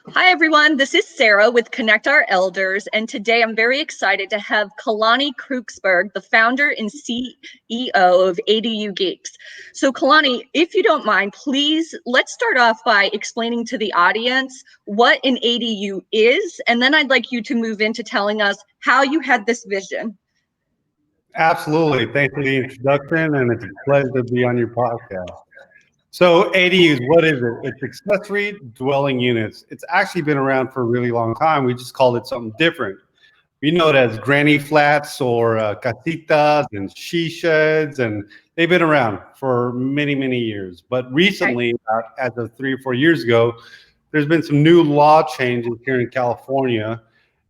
Hi, everyone. This is Sarah with Connect Our Elders, and today I'm very excited to have Kalani Kruksberg, the founder and CEO of ADU Geeks. So, Kalani, if you don't mind, please let's start off by explaining to the audience what an ADU is, and then I'd like you to move into telling us how you had this vision. Absolutely. Thanks for the introduction, and it's a pleasure to be on your podcast. So ADUs, what is it? It's accessory dwelling units. It's actually been around for a really long time. We just called it something different. We know it as granny flats or casitas and she sheds, and they've been around for many, many years. But recently, as of 3 or 4 years ago, there's been some new law changes here in California,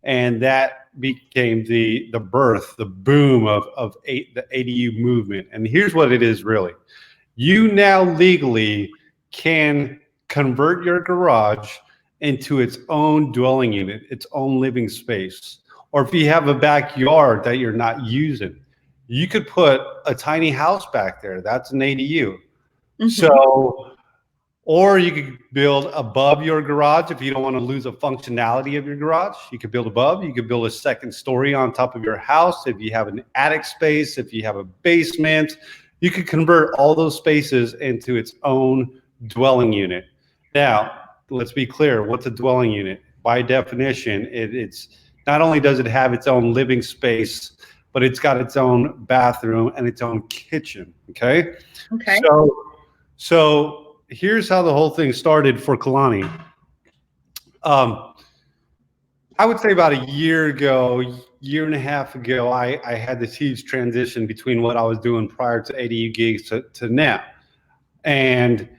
and that became the birth, the boom of the ADU movement. And here's what it is really. You now legally can convert your garage into its own dwelling unit, its own living space. Or if you have a backyard that you're not using, you could put a tiny house back there. That's an ADU. Mm-hmm. So, or you could build above your garage if you don't want to lose the functionality of your garage. You could build above. You could build a second story on top of your house if you have an attic space, if you have a basement. You could convert all those spaces into its own dwelling unit. Now, let's be clear, what's a dwelling unit? By definition, it's not only does it have its own living space, but it's got its own bathroom and its own kitchen, okay? Okay. So here's how the whole thing started for Kalani. I would say about a year and a half ago, I had this huge transition between what I was doing prior to ADU Geeks to now. And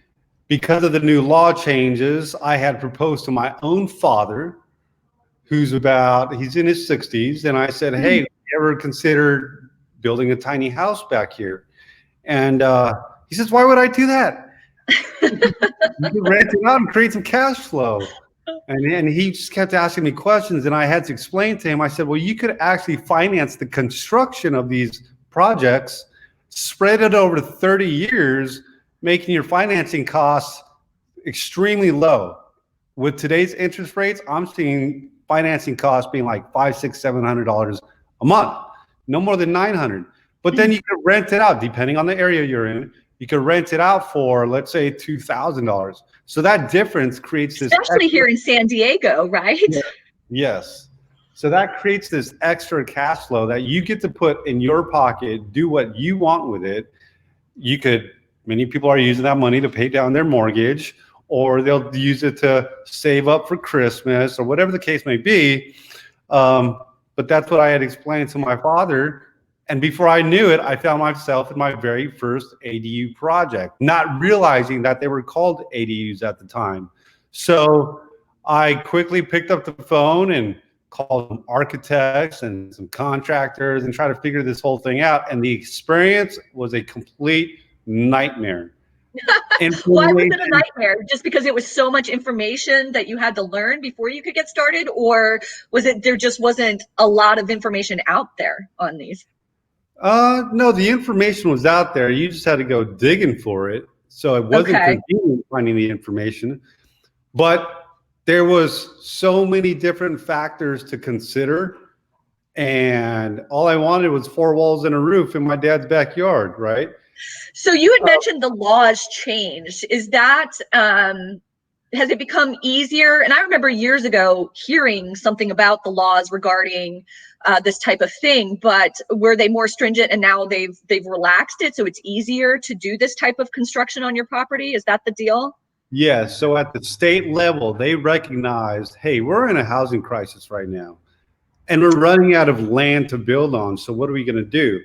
because of the new law changes, I had proposed to my own father, he's in his 60s. And I said, hey, have you ever considered building a tiny house back here? And he says, why would I do that? You can rent it out and create some cash flow. And he just kept asking me questions, and I had to explain to him. I said, well, you could actually finance the construction of these projects, spread it over 30 years, making your financing costs extremely low. With today's interest rates, I'm seeing financing costs being like $500, $600, $700 a month, no more than $900. But then you could rent it out, depending on the area you're in. You could rent it out for, let's say, $2,000. So that difference creates this. Especially here in San Diego, right? Yes. So that creates this extra cash flow that you get to put in your pocket, do what you want with it. Many people are using that money to pay down their mortgage, or they'll use it to save up for Christmas or whatever the case may be. But that's what I had explained to my father. And before I knew it, I found myself in my very first ADU project, not realizing that they were called ADUs at the time. So I quickly picked up the phone and called some architects and some contractors and tried to figure this whole thing out. And the experience was a complete nightmare. Why was it a nightmare? Just because it was so much information that you had to learn before you could get started? Or was it there just wasn't a lot of information out there on these? No, the information was out there. You just had to go digging for it. So it wasn't convenient finding the information. But there was so many different factors to consider. And all I wanted was 4 walls and a roof in my dad's backyard, right? So you had mentioned the laws changed. Is that, has it become easier? And I remember years ago hearing something about the laws regarding this type of thing, but were they more stringent and now they've relaxed it so it's easier to do this type of construction on your property? Is that the deal? Yes. So at the state level, they recognized, hey, we're in a housing crisis right now, and we're running out of land to build on. So what are we going to do?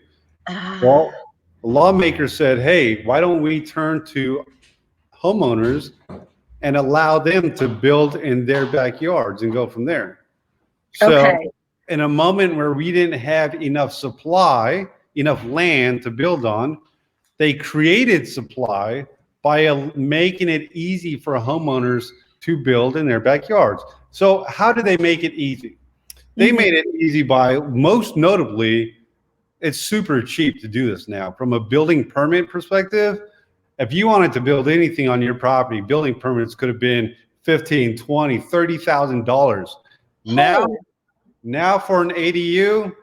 Well, the lawmakers said, hey, why don't we turn to homeowners and allow them to build in their backyards and go from there. So in a moment where we didn't have enough supply, enough land to build on, they created supply by making it easy for homeowners to build in their backyards. So how do they make it easy? They made it easy by, most notably, it's super cheap to do this now. From a building permit perspective, if you wanted to build anything on your property, building permits could have been 15, 20, $30,000. Oh, Now for an ADU,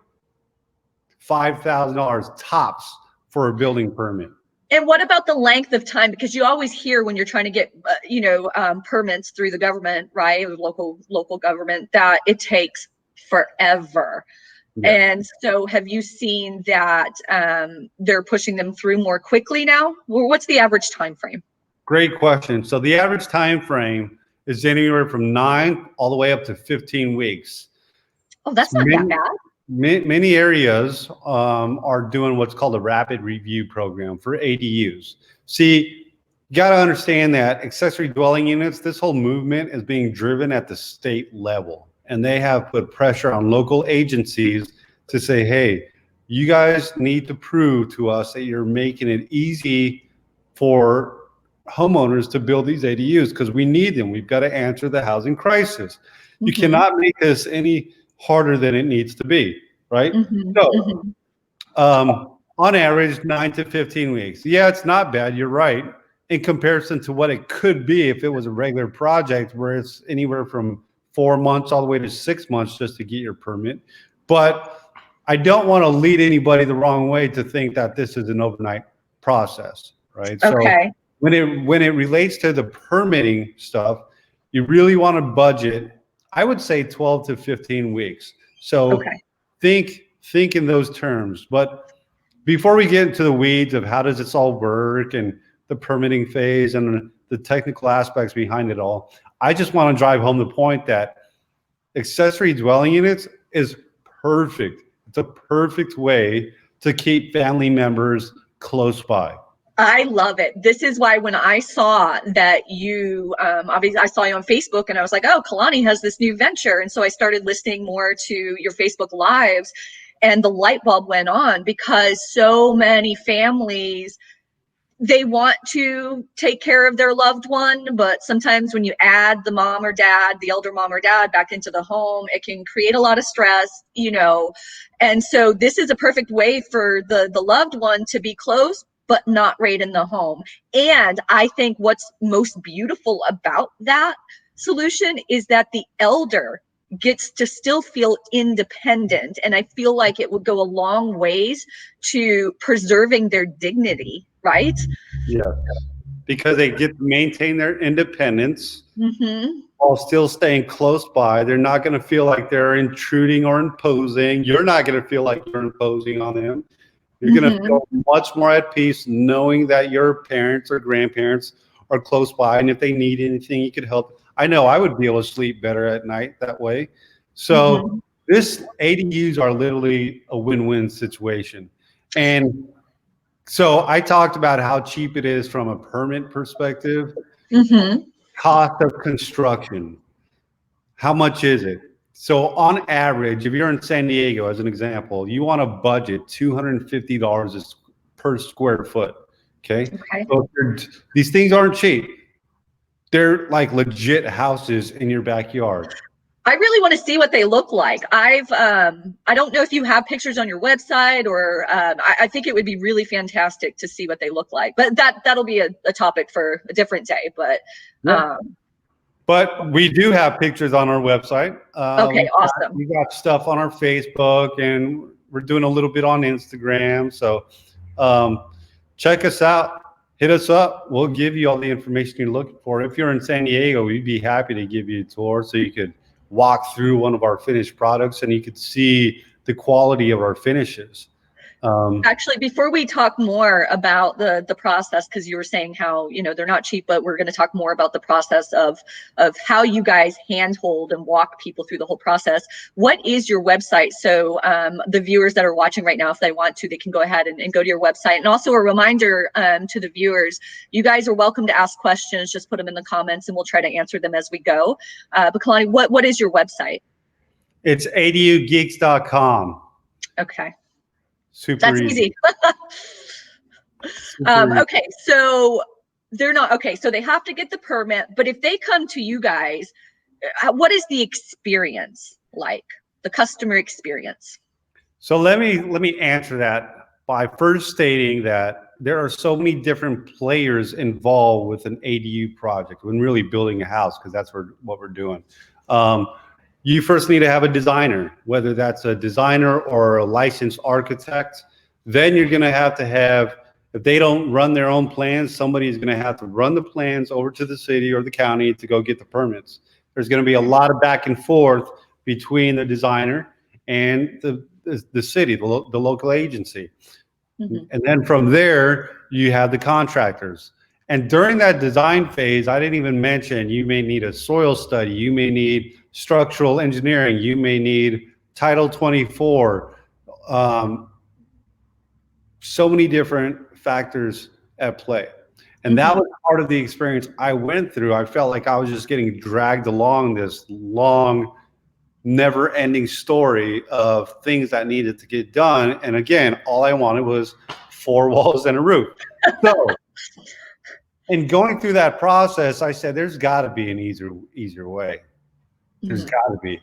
$5,000 tops for a building permit. and what about the length of time? Because you always hear when you're trying to get, permits through the government, right, local government, that it takes forever. Yeah. And so, have you seen that they're pushing them through more quickly now? Well, what's the average time frame? Great question. So the average time frame is anywhere from 9 all the way up to 15 weeks. Oh, that's So not that bad. many areas are doing what's called a rapid review program for ADUs. See, you got to understand that accessory dwelling units, this whole movement is being driven at the state level. And they have put pressure on local agencies to say, hey, you guys need to prove to us that you're making it easy for homeowners to build these ADUs because we need them. We've got to answer the housing crisis. You cannot make this any harder than it needs to be, right? So on average, 9 to 15 weeks. Yeah, it's not bad. You're right. In comparison to what it could be if it was a regular project where it's anywhere from 4 months all the way to 6 months just to get your permit. But I don't want to lead anybody the wrong way to think that this is an overnight process, right? Okay. So when it relates to the permitting stuff, you really want to budget, I would say 12 to 15 weeks. So think in those terms. But before we get into the weeds of how does this all work and the permitting phase and the technical aspects behind it all, I just want to drive home the point that accessory dwelling units is perfect. It's a perfect way to keep family members close by. I love it. This is why when I saw that you, obviously I saw you on Facebook and I was like, oh, Kalani has this new venture. And so I started listening more to your Facebook lives and the light bulb went on because so many families, they want to take care of their loved one, but sometimes when you add the mom or dad, the elder mom or dad back into the home, it can create a lot of stress, and so this is a perfect way for the loved one to be close but not right in the home. And I think what's most beautiful about that solution is that the elder gets to still feel independent, and I feel like it would go a long ways to preserving their dignity, right? Yeah, because they get to maintain their independence while still staying close by. They're not going to feel like they're intruding or imposing. You're not going to feel like you're imposing on them. You're going to feel much more at peace knowing that your parents or grandparents are close by, and if they need anything, you could help. I know I would be able to sleep better at night that way. So this ADUs are literally a win-win situation. And so I talked about how cheap it is from a permit perspective. Cost of construction. How much is it? So on average, if you're in San Diego, as an example, you want to budget $250 per square foot. Okay. So these things aren't cheap. They're like legit houses in your backyard. I really want to see what they look like. I don't know if you have pictures on your website or I think it would be really fantastic to see what they look like, but that'll be a topic for a different day. But we do have pictures on our website. Okay, awesome. We got stuff on our Facebook and we're doing a little bit on Instagram. So check us out. Hit us up. We'll give you all the information you're looking for. If you're in San Diego, we'd be happy to give you a tour so you could walk through one of our finished products and you could see the quality of our finishes. Actually, before we talk more about the process, because you were saying how they're not cheap, but we're going to talk more about the process of how you guys handhold and walk people through the whole process. What is your website? So the viewers that are watching right now, if they want to, they can go ahead and go to your website. And also a reminder to the viewers, you guys are welcome to ask questions. Just put them in the comments and we'll try to answer them as we go. But Kalani, what is your website? It's adugeeks.com. Okay. Super That's easy. Okay, so they're not okay. So they have to get the permit, but if they come to you guys, what is the experience like? The customer experience? So let me answer that by first stating that there are so many different players involved with an ADU project when really building a house, because that's what we're doing. Um, you first need to have a designer, whether that's a designer or a licensed architect. Then you're going to have, if they don't run their own plans, somebody's going to have to run the plans over to the city or the county to go get the permits. There's going to be a lot of back and forth between the designer and the city, the local agency. Mhm. And then from there, you have the contractors. And during that design phase, I didn't even mention, you may need a soil study, you may need structural engineering, you may need Title 24, so many different factors at play. And that was part of the experience I went through. I felt like I was just getting dragged along this long, never ending story of things that needed to get done. And again, all I wanted was 4 walls and a roof. So, in going through that process, I said, there's got to be an easier way. There's got to be.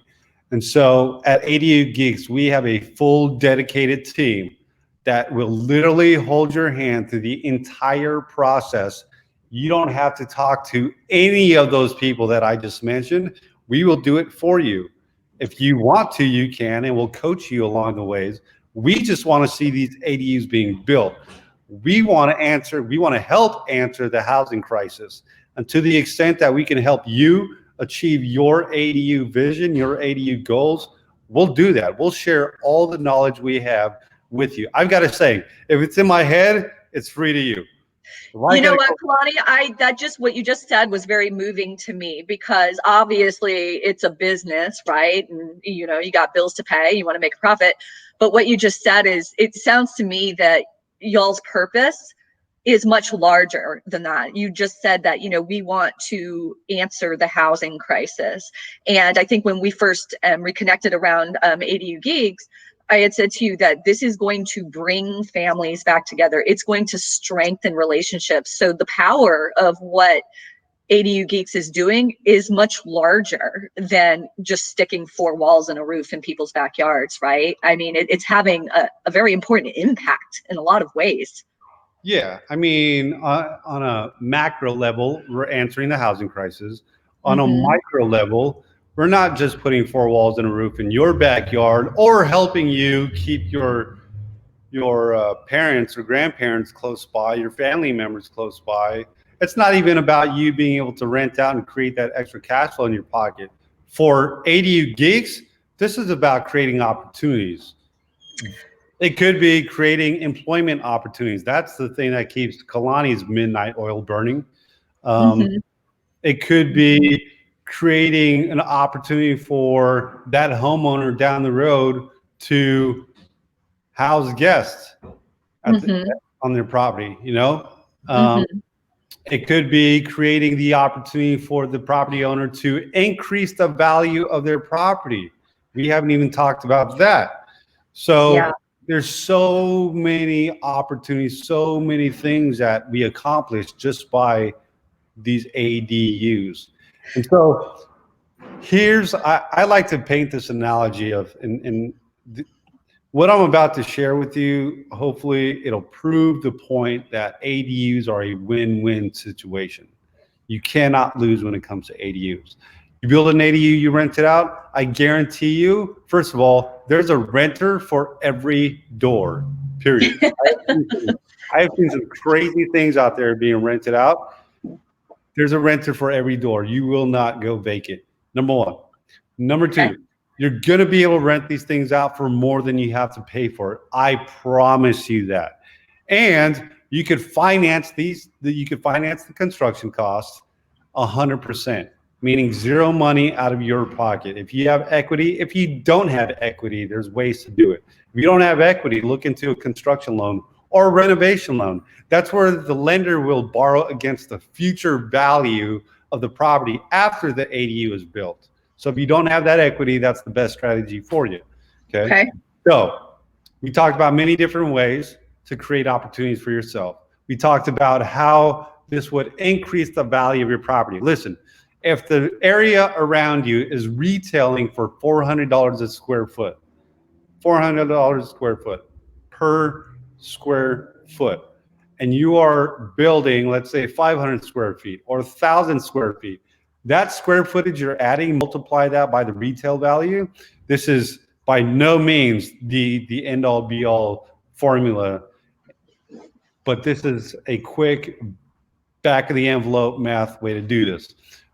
And so at ADU Geeks, we have a full dedicated team that will literally hold your hand through the entire process. You don't have to talk to any of those people that I just mentioned. We will do it for you. If you want to, you can, and we'll coach you along the ways. We just want to see these ADUs being built. We want to help answer the housing crisis. And to the extent that we can help you achieve your ADU vision, your ADU goals, we'll do that. We'll share all the knowledge we have with you. I've got to say, if it's in my head, it's free to you. You know what, Kalani, what you just said was very moving to me, because obviously it's a business, right? And you got bills to pay, you want to make a profit. But what you just said is, it sounds to me that y'all's purpose is much larger than that. You just said that, we want to answer the housing crisis. And I think when we first reconnected around ADU Geeks, I had said to you that this is going to bring families back together. It's going to strengthen relationships. So the power of what ADU Geeks is doing is much larger than just sticking 4 walls and a roof in people's backyards, right? I mean, it's having a very important impact in a lot of ways. Yeah, I mean, on a macro level, we're answering the housing crisis. On a micro level, we're not just putting 4 walls and a roof in your backyard or helping you keep your parents or grandparents close by, your family members close by. It's not even about you being able to rent out and create that extra cash flow in your pocket. For ADU Geeks, this is about creating opportunities. It could be creating employment opportunities. That's the thing that keeps Kalani's midnight oil burning. It could be creating an opportunity for that homeowner down the road to house guests on their property. It could be creating the opportunity for the property owner to increase the value of their property. We haven't even talked about that. So there's so many opportunities, so many things that we accomplish just by these ADUs. And so I like to paint this analogy of, what I'm about to share with you, hopefully it'll prove the point that ADUs are a win-win situation. You cannot lose when it comes to ADUs. You build an ADU, you rent it out, I guarantee you, first of all, there's a renter for every door, period. I have seen some crazy things out there being rented out. There's a renter for every door. You will not go vacant. Number one. Number two, you're going to be able to rent these things out for more than you have to pay for it. I promise you that. And you could finance the construction costs 100%, meaning zero money out of your pocket. If you have equity, if you don't have equity, there's ways to do it. If you don't have equity, look into a construction loan or a renovation loan. That's where the lender will borrow against the future value of the property after the ADU is built. So if you don't have that equity, that's the best strategy for you. Okay. So we talked about many different ways to create opportunities for yourself. We talked about how this would increase the value of your property. Listen, if the area around you is retailing for $400 a square foot, $400 a square foot per square foot, and you are building, let's say 500 square feet or 1,000 square feet, that square footage you're adding, multiply that by the retail value. This is by no means the end all be all formula, but this is a quick back of the envelope math way to do this.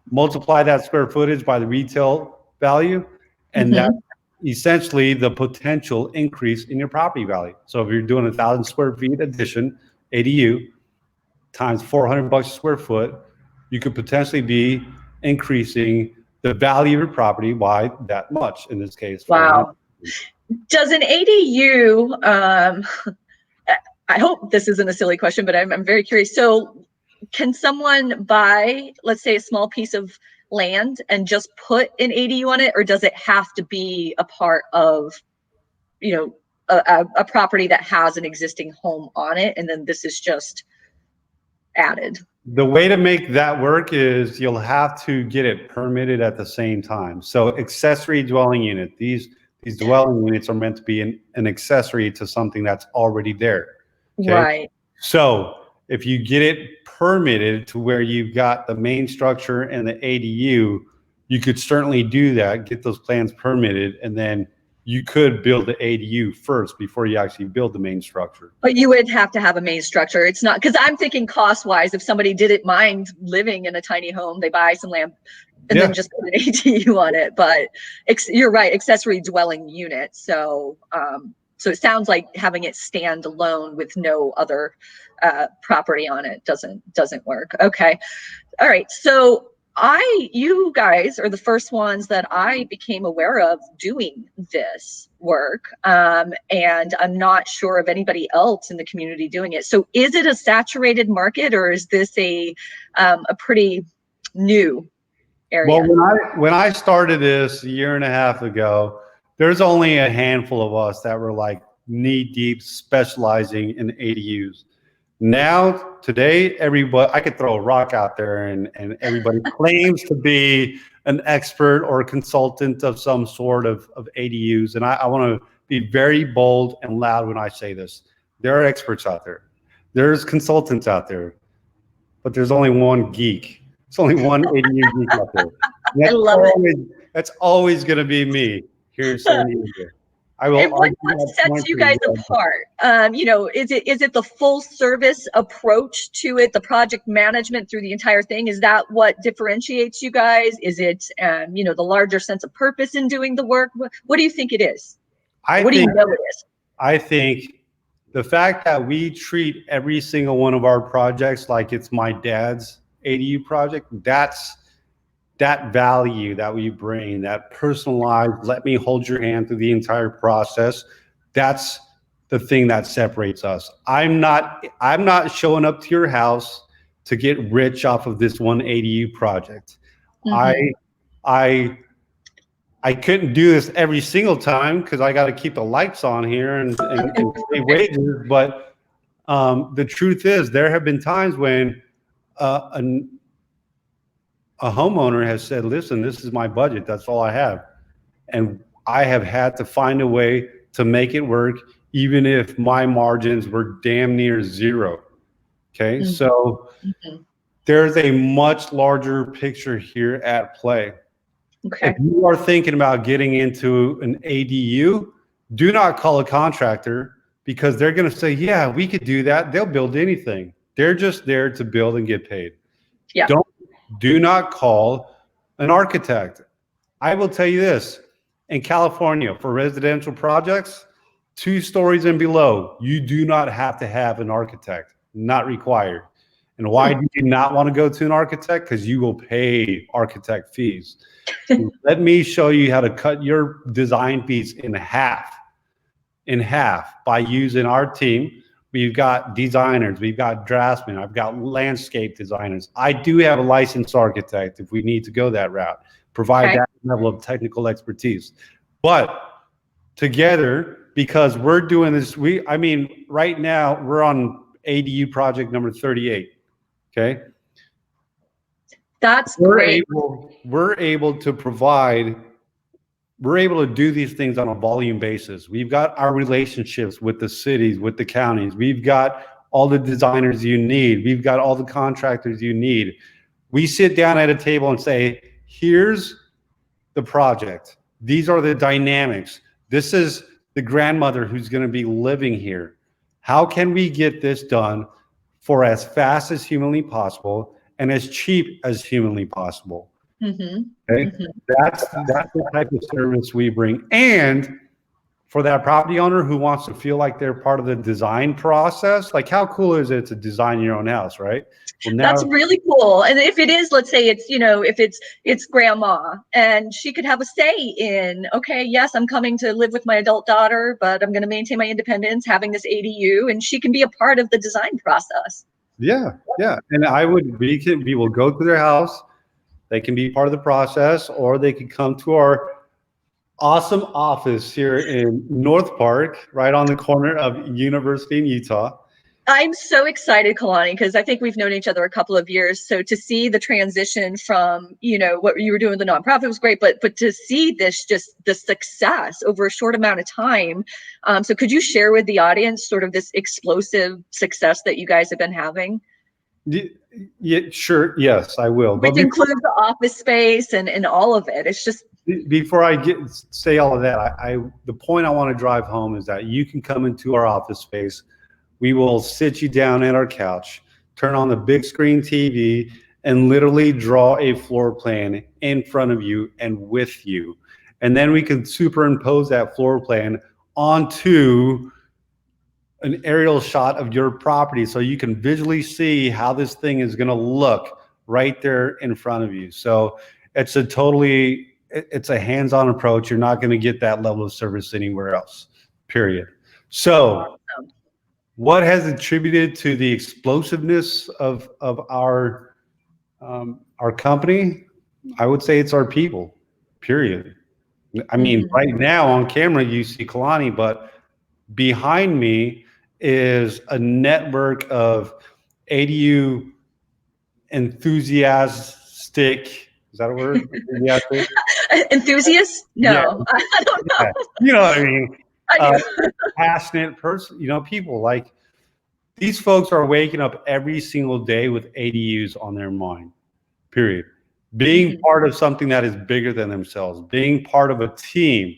Multiply that square footage by the retail value, and that's essentially the potential increase in your property value. So if you're doing 1,000 square feet addition, ADU, times $400 a square foot, you could potentially be increasing the value of your property by that much, in this case. Wow. Does an ADU, I hope this isn't a silly question, but I'm very curious. So can someone buy, let's say, a small piece of land and just put an ADU on it, or does it have to be a part of, you know, a property that has an existing home on it, and then this is just added? The way to make that work is you'll have to get it permitted at the same time. So accessory dwelling unit, these dwelling units are meant to be an accessory to something that's already there. Okay? Right. So if you get it permitted to where you've got the main structure and the ADU, you could certainly do that, get those plans permitted, and then you could build the ADU first before you actually build the main structure. But you would have to have a main structure. It's not, because I'm thinking cost-wise, if somebody didn't mind living in a tiny home, they buy some land and then just put an ADU on it. But you're right, accessory dwelling unit. So so it sounds like having it stand alone with no other property on it doesn't work. Okay. All right. So you guys are the first ones that I became aware of doing this work. And I'm not sure of anybody else in the community doing it. So is it a saturated market, or is this a pretty new area? Well, when I started this a year and a half ago, there's only a handful of us that were like knee deep specializing in ADUs. Now, today, everybody, I could throw a rock out there and everybody claims to be an expert or a consultant of some sort of ADUs. And I want to be very bold and loud when I say this. There are experts out there. There's consultants out there, but there's only one geek. It's only one ADU geek out there. I love it. That's always going to be me here in San Diego. And what sets you guys apart? You know, is it the full service approach to it, the project management through the entire thing? Is that what differentiates you guys? Is it, you know, the larger sense of purpose in doing the work? What do you think it is? What do you know it is? I think the fact that we treat every single one of our projects like it's my dad's ADU project, that's that value that we bring, that personalized, let me hold your hand through the entire process. That's the thing that separates us. I'm not showing up to your house to get rich off of this one ADU project. I couldn't do this every single time because I got to keep the lights on here and pay wages. But the truth is, there have been times when a homeowner has said, listen, this is my budget. That's all I have. And I have had to find a way to make it work, even if my margins were damn near zero. Okay. So there's a much larger picture here at play. Okay. If you are thinking about getting into an ADU, do not call a contractor, because they're going to say, yeah, we could do that. They'll build anything. They're just there to build and get paid. Yeah. Do not call an architect. I will tell you this, in California, for residential projects, 2 stories and below, you do not have to have an architect, not required. And why do you not want to go to an architect? Because you will pay architect fees. Let me show you how to cut your design fees in half by using our team. We've got designers, we've got draftsmen, I've got landscape designers. I do have a licensed architect if we need to go that route, provide that level of technical expertise. But together, because we're doing this, right now we're on ADU project number 38, okay? That's great. We're able to do these things on a volume basis. We've got our relationships with the cities, with the counties. We've got all the designers you need. We've got all the contractors you need. We sit down at a table and say, here's the project. These are the dynamics. This is the grandmother who's going to be living here. How can we get this done for as fast as humanly possible and as cheap as humanly possible? Mm-hmm. Okay, Mm-hmm. that's the type of service we bring. And for that property owner who wants to feel like they're part of the design process, like how cool is it to design your own house, right? Well, now That's really cool. And if it is, let's say it's, if it's grandma and she could have a say in, okay, yes, I'm coming to live with my adult daughter, but I'm going to maintain my independence, having this ADU, and she can be a part of the design process. Yeah. And we will go to their house. They can be part of the process, or they can come to our awesome office here in North Park, right on the corner of University in Utah. I'm so excited, Kalani, because I think we've known each other a couple of years. So to see the transition from, what you were doing with the nonprofit was great, but to see this, just the success over a short amount of time. So could you share with the audience sort of this explosive success that you guys have been having? Yeah, sure. Yes, I will. Which includes the office space and all of it. It's just, before I say all of that, the point I want to drive home is that you can come into our office space. We will sit you down at our couch, turn on the big screen TV, and literally draw a floor plan in front of you and with you. And then we can superimpose that floor plan onto an aerial shot of your property so you can visually see how this thing is going to look right there in front of you. So it's a hands-on approach. You're not going to get that level of service anywhere else, period. So what has attributed to the explosiveness of our company? I would say it's our people, period. I mean, right now on camera, you see Kalani, but behind me is a network of ADU enthusiastic. Is that a word? Enthusiasts? No, yeah. I don't know. Yeah. You know what I mean? I do. Passionate person, people like these folks are waking up every single day with ADUs on their mind, period. Being part of something that is bigger than themselves, being part of a team.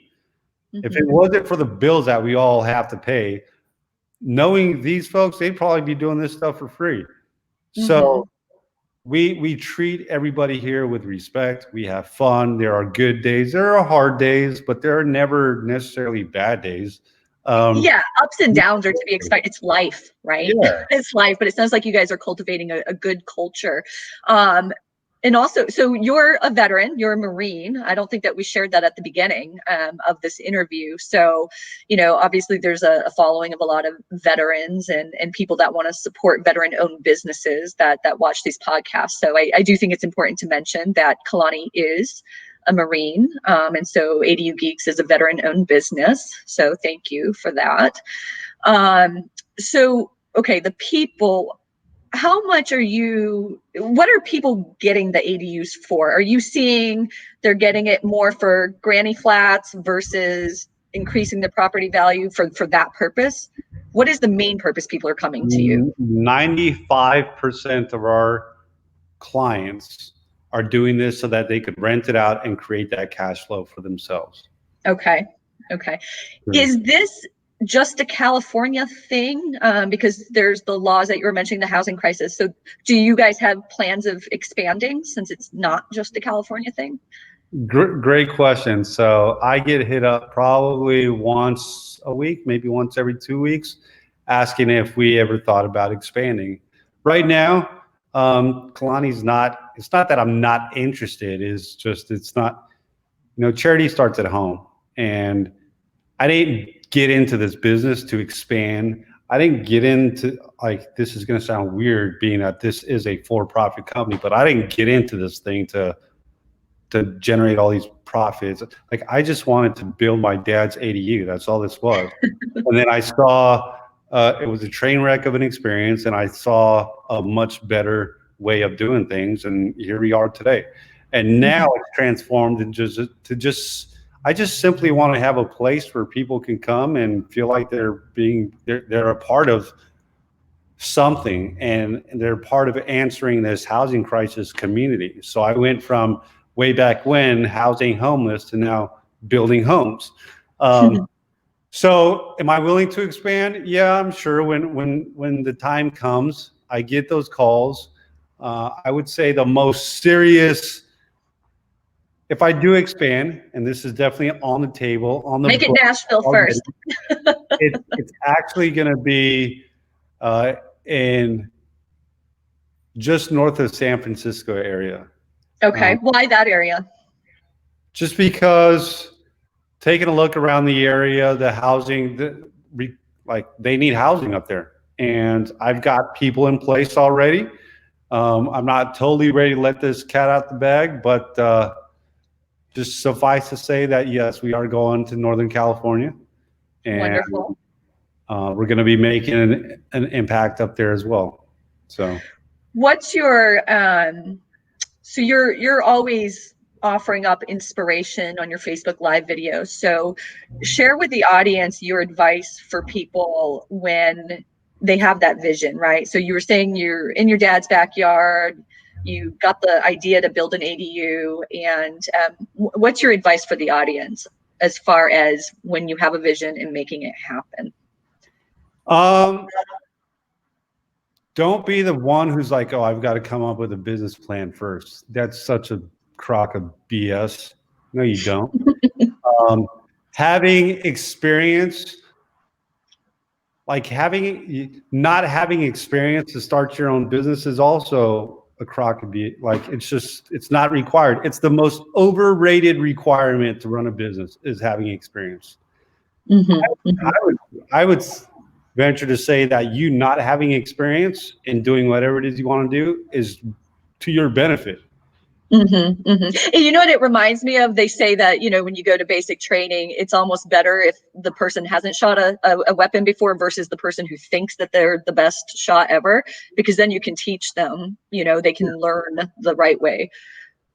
If it wasn't for the bills that we all have to pay, knowing these folks, they'd probably be doing this stuff for free. So we treat everybody here with respect. We have fun. There are good days. There are hard days, but there are never necessarily bad days. Yeah, ups and downs are to be expected. It's life, right? Yeah. It's life, but it sounds like you guys are cultivating a good culture. And also, so you're a veteran, you're a Marine. I don't think that we shared that at the beginning of this interview. So, obviously there's a following of a lot of veterans and people that want to support veteran-owned businesses that watch these podcasts. So I do think it's important to mention that Kalani is a Marine. And so ADU Geeks is a veteran-owned business. So thank you for that. So, okay, the people, what are people getting the ADUs for? Are you seeing they're getting it more for granny flats versus increasing the property value for that purpose? What is the main purpose people are coming to you? 95% of our clients are doing this so that they could rent it out and create that cash flow for themselves. Okay. Is this just a California thing? Because there's the laws that you were mentioning, the housing crisis. So do you guys have plans of expanding since it's not just a California thing? Great question. So I get hit up probably once a week, maybe once every 2 weeks, asking if we ever thought about expanding. Right now, Kalani's not, it's not that I'm not interested, it's not, charity starts at home. And I didn't get into this business to expand. I didn't get into, this is going to sound weird being that this is a for-profit company, but I didn't get into this thing to generate all these profits. I just wanted to build my dad's ADU. That's all this was. And then I saw it was a train wreck of an experience, and I saw a much better way of doing things, and here we are today. And now it's transformed into I just simply want to have a place where people can come and feel like they're a part of something, and they're part of answering this housing crisis community. So I went from way back when housing homeless to now building homes. So am I willing to expand? Yeah, I'm sure when the time comes, I get those calls. I would say the most serious, if I do expand, and this is definitely on the table, on the Make it book Nashville already, first. it's actually going to be in just north of San Francisco area. Okay, why that area? Just because taking a look around the area, the housing, like they need housing up there. And I've got people in place already. I'm not totally ready to let this cat out the bag, but just suffice to say that, yes, we are going to Northern California. And Wonderful. we're going to be making an impact up there as well. So What's your so you're always offering up inspiration on your Facebook Live videos. So share with the audience your advice for people when they have that vision, right? So you were saying you're in your dad's backyard, you got the idea to build an ADU, and what's your advice for the audience as far as when you have a vision and making it happen? Don't be the one who's like, oh, I've got to come up with a business plan first. That's such a crock of BS. No, you don't. Having experience, like not having experience to start your own business is also a crock of BS. Like it's not required. It's the most overrated requirement to run a business is having experience. I would venture to say that you not having experience in doing whatever it is you want to do is to your benefit. And you know what it reminds me of? They say that, you know, when you go to basic training, it's almost better if the person hasn't shot a weapon before versus the person who thinks that they're the best shot ever, because then you can teach them, you know, they can learn the right way.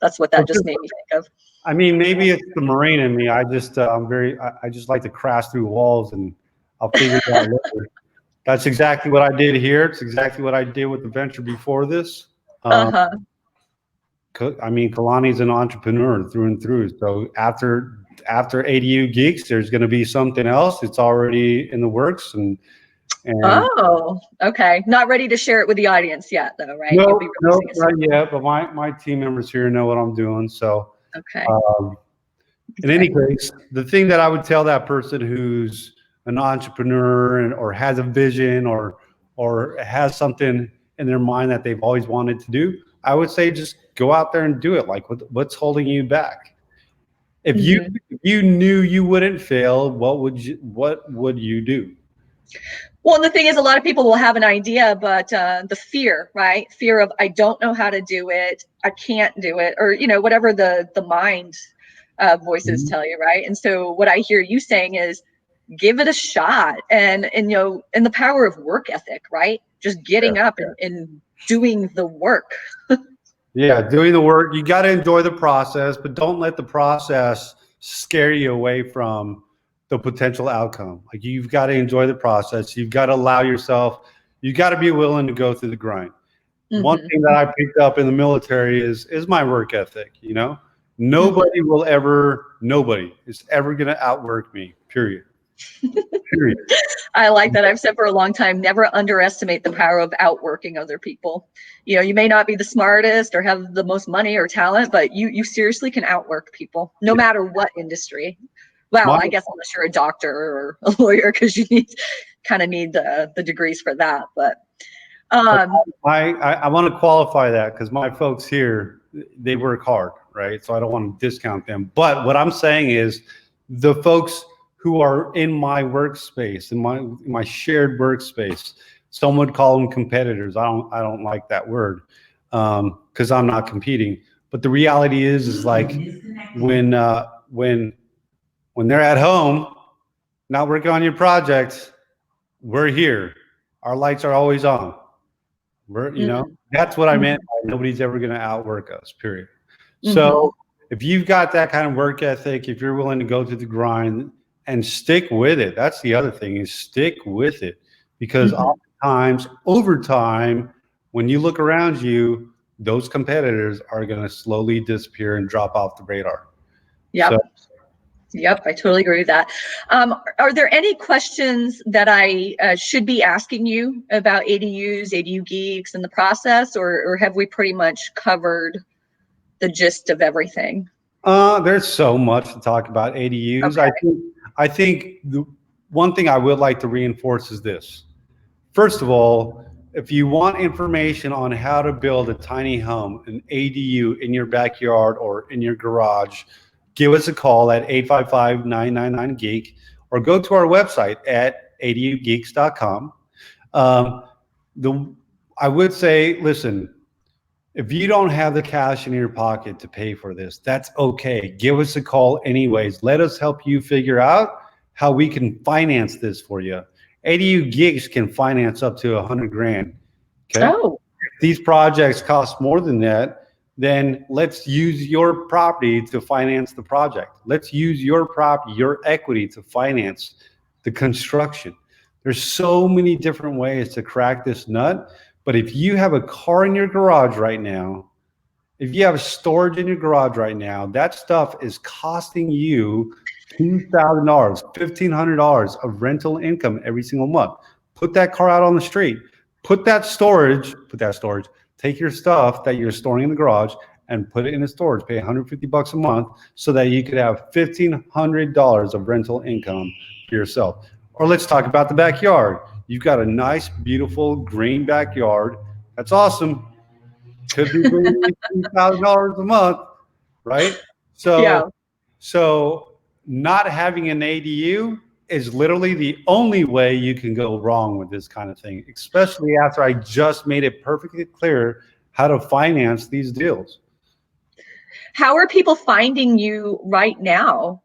That's what that just made me think of. I mean, maybe it's the Marine in me. I just I just like to crash through walls, and I'll figure it out later. That's exactly what I did here. It's exactly what I did with the venture before this. I mean, Kalani's an entrepreneur through and through. So after ADU Geeks, there's going to be something else. It's already in the works, and oh, okay. Not ready to share it with the audience yet, though, right? No, not yet. But my team members here know what I'm doing. So okay. In any case, the thing that I would tell that person who's an entrepreneur or has a vision or has something in their mind that they've always wanted to do, I would say just go out there and do it. Like what's holding you back? If you knew you wouldn't fail, what would you do? Well, and the thing is, a lot of people will have an idea, but the fear, right? Fear of, I don't know how to do it, I can't do it, or, you know, whatever the mind voices tell you, right? And so what I hear you saying is give it a shot, and you know, and the power of work ethic, right? Just getting up and doing the work. Yeah, doing the work. You got to enjoy the process, but don't let the process scare you away from the potential outcome. Like you've got to enjoy the process. You've got to allow yourself, you got to be willing to go through the grind. One thing that I picked up in the military is my work ethic. You know, nobody is ever going to outwork me, period. Period. I like that. I've said for a long time, never underestimate the power of outworking other people. You know, you may not be the smartest or have the most money or talent, but you seriously can outwork people, no matter what industry. Well, I guess unless you're a doctor or a lawyer, because you need the degrees for that. But I want to qualify that because my folks here, they work hard, right? So I don't want to discount them. But what I'm saying is the folks who are in my workspace, in my shared workspace, some would call them competitors. I don't like that word because I'm not competing. But the reality is like when they're at home, not working on your projects, we're here. Our lights are always on. You know, that's what I meant by nobody's ever going to outwork us, period. So if you've got that kind of work ethic, if you're willing to go through the grind and stick with it, that's the other thing is stick with it. Because times over time, when you look around you, those competitors are going to slowly disappear and drop off the radar. Yep. So, yep, I totally agree with that. Are there any questions that I should be asking you about ADUs, ADU geeks, and the process, or have we pretty much covered the gist of everything? there's so much to talk about ADUs. Okay. I think the one thing I would like to reinforce is this. First of all, if you want information on how to build a tiny home, an ADU in your backyard or in your garage, give us a call at 855-999-GEEK or go to our website at adugeeks.com. I would say, listen, if you don't have the cash in your pocket to pay for this, that's okay. Give us a call anyways. Let us help you figure out how we can finance this for you. ADU Geeks can finance up to 100 grand. Okay. Oh. If these projects cost more than that, then let's use your property to finance the project. Let's use your property, your equity to finance the construction. There's so many different ways to crack this nut. But if you have a car in your garage right now, if you have storage in your garage right now, that stuff is costing you $2,000, $1,500 of rental income every single month. Put that car out on the street. Put that storage, take your stuff that you're storing in the garage and put it in a storage. Pay $150 a month so that you could have $1,500 of rental income for yourself. Or let's talk about the backyard. You've got a nice, beautiful green backyard. That's awesome. Could be $2,000 a month, right? So, Yeah. so not having an ADU is literally the only way you can go wrong with this kind of thing, especially after I just made it perfectly clear how to finance these deals. How are people finding you right now?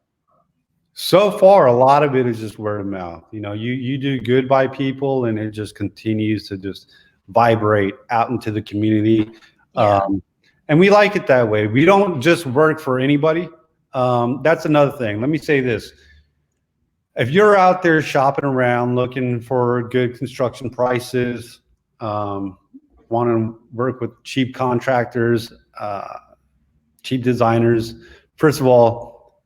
So far, a lot of it is just word of mouth. You know, you do good by people and it just continues to just vibrate out into the community. Yeah. And we like it that way. We don't just work for anybody. That's another thing. Let me say this. If you're out there shopping around looking for good construction prices, want to work with cheap contractors, cheap designers, first of all,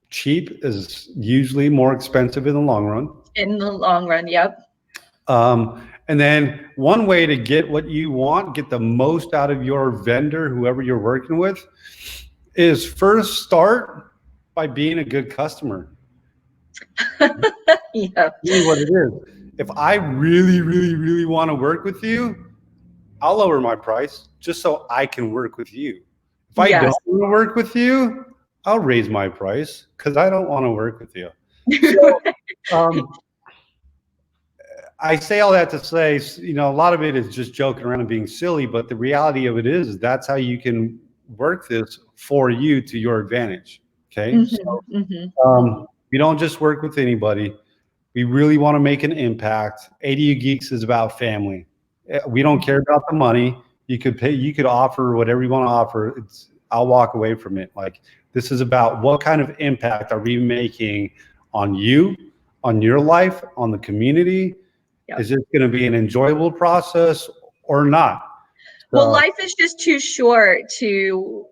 cheap is usually more expensive in the long run. In the long run, yep. And then one way to get what you want, get the most out of your vendor, whoever you're working with, is first start by being a good customer. Yeah. Really what it is. If I really, really, really want to work with you, I'll lower my price just so I can work with you. If I don't want to work with you, I'll raise my price because I don't want to work with you. So, I say all that to say, you know, a lot of it is just joking around and being silly, but the reality of it is that's how you can work this for you to your advantage. Okay. Mm-hmm, so, we don't just work with anybody. We really want to make an impact. ADU Geeks is about family. We don't care about the money. You could pay, you could offer whatever you want to offer. I'll walk away from it. Like, this is about what kind of impact are we making on you, on your life, on the community. Yep. Is it going to be an enjoyable process or not? Well, life is just too short to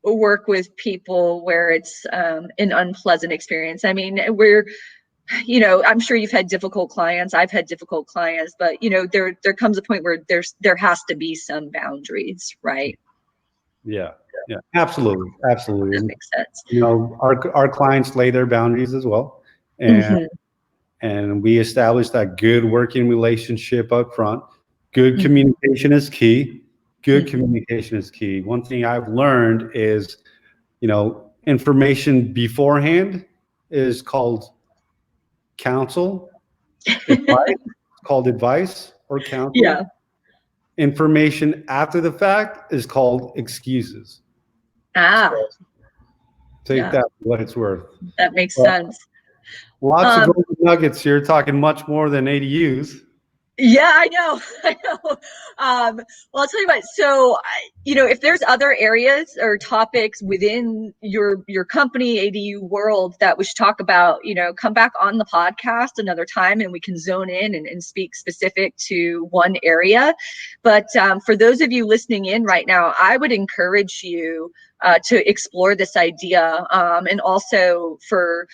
work with people where it's an unpleasant experience. I mean, you know, I'm sure you've had difficult clients. I've had difficult clients, but you know, there comes a point where there has to be some boundaries, right? Yeah, absolutely. That makes sense. You know, our clients lay their boundaries as well, and we establish that good working relationship up front. Good communication is key. Good communication is key. One thing I've learned is, you know, information beforehand is called counsel. Advice, called advice or counsel. Yeah. Information after the fact is called excuses. So take that for what it's worth. That makes sense. Lots of golden nuggets here, talking much more than ADUs. Yeah, I know. I know. Well, I'll tell you what. So, if there's other areas or topics within your company, ADU world that we should talk about, come back on the podcast another time and we can zone in and speak specific to one area. But for those of you listening in right now, I would encourage you to explore this idea, and also for,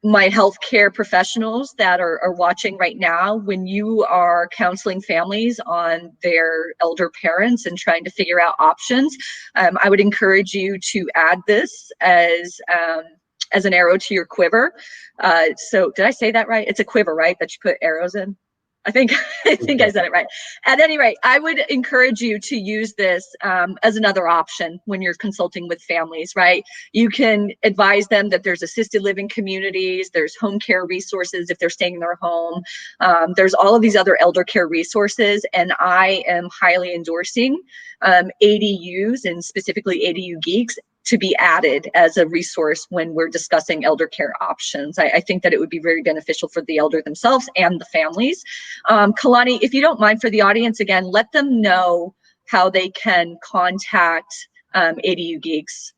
my healthcare professionals that are watching right now, when you are counseling families on their elder parents and trying to figure out options, I would encourage you to add this as an arrow to your quiver. So did I say that right? It's a quiver, right? That you put arrows in? I think I said it right. At any rate, I would encourage you to use this as another option when you're consulting with families, right? You can advise them that there's assisted living communities, there's home care resources if they're staying in their home. There's all of these other elder care resources, and I am highly endorsing ADUs and specifically ADU Geeks to be added as a resource when we're discussing elder care options. I think that it would be very beneficial for the elder themselves and the families. Kalani, if you don't mind, for the audience, again, let them know how they can contact ADU Geeks.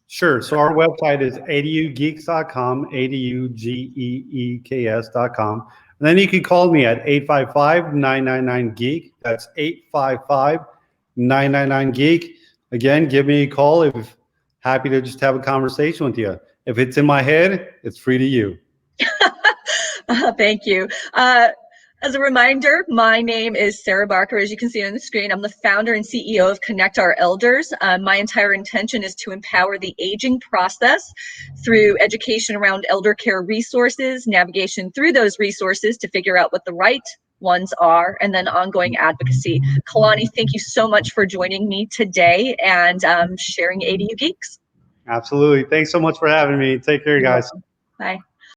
Sure. So our website is adugeeks.com, adugeeks.com. And then you can call me at 855-999-GEEK. That's 855-999-GEEK. Again, give me a call if happy to just have a conversation with you. If it's in my head, it's free to you. Thank you. As a reminder, my name is Sarah Barker, as you can see on the screen. I'm the founder and CEO of Connect Our Elders. My entire intention is to empower the aging process through education around elder care resources, navigation through those resources to figure out what the right ones are, and then ongoing advocacy. Kalani, thank you so much for joining me today and sharing ADU Geeks. Absolutely. Thanks so much for having me. Take care, guys. Bye.